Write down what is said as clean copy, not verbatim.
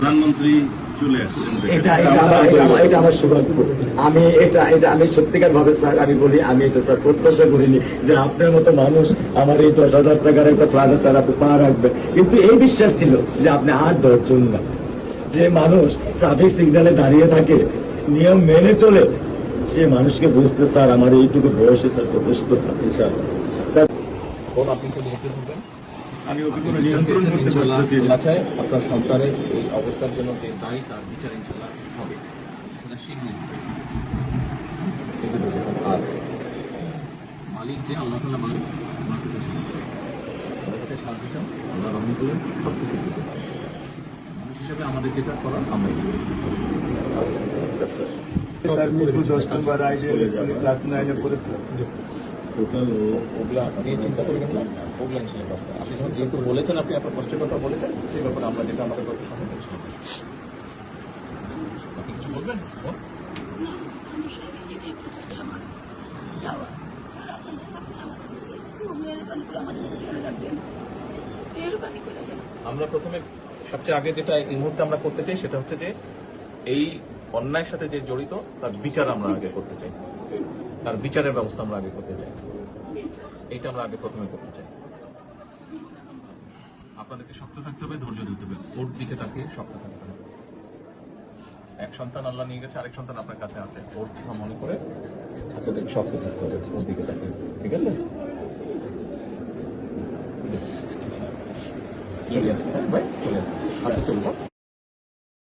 প্রধানমন্ত্রী চলে আসছেন, এটা আমার সৌভাগ্য। আমি সত্যিকার ভাবে স্যার আমি বলি, আমি এটা স্যার প্রত্যাশা করিনি যে আপনার মতো মানুষ আমার এই 10,000 টাকার একটা ফ্ল্যাটে স্যার আপনি পা রাখবেন, কিন্তু এই বিশ্বাস ছিল যে আপনি আর 10 জন না। যে মানুষ ট্রাফিক সিগন্যালে দাঁড়িয়ে থাকে, নিয়ম মেনে চলে, সে মানুষকে বুঝতে স্যার আমার এইটুকু বয়সে স্যার যথেষ্ট স্যার। ইনশাআল্লাহ স্যার আপনি কি ভর্তি করবেন? আমি ওকে কোনো নিয়ন্ত্রণ করতে পারতেছি না। আপনার সন্তানের এই অবস্থার জন্য যে দায়ী তার বিচার ইনশাল্লাহ হবে, সেটা শিখবেন। আর মালিক যে আল্লাহ তাআলা মালিক, ওনার কাছে ওনার কাছে সাহায্য চান, আল্লাহ রহম করলেন, সব কিছু দিতে পারেন। মানুষ হিসাবে আমাদের যেটা করার আমরা ওগুলা নিয়ে চিন্তা করবেন না, ওগুলা ইনশাল্লাহ পারছেন। আপনি যখন যেহেতু বলেছেন, আপনি আপনার কষ্টের কথা বলেছেন, সেই ব্যাপারে আমরা যেটা আমাদের কথা সামনে আপনি কিছু বলবেন? আমরা প্রথমে সবচেয়ে আগে যেটা এই মুহূর্তে আমরা করতে চাই সেটা হচ্ছে যে এই অন্যায়ের সাথে যে জড়িত তার বিচার আমরা আগে করতে চাই, তার বিচারের ব্যবস্থা আমরা আগে করতে চাই। এইটা আমরা আগে প্রথমে করতে চাই। আপনাদেরকে শক্ত থাকতে হবে, ধৈর্য ধরতে হবে, ওর দিকে তাকিয়ে শক্ত থাকতে হবে। এক সন্তান আল্লাহ নিয়ে গেছে, আরেক সন্তান আপনার কাছে আছে, ওর কথা মনে করে আপনাদের শক্ত থাকতে হবে, ওর দিকে তাকিয়ে। ঠিক আছে? চলে আসুন, চলে আসুন। আচ্ছা চলুন।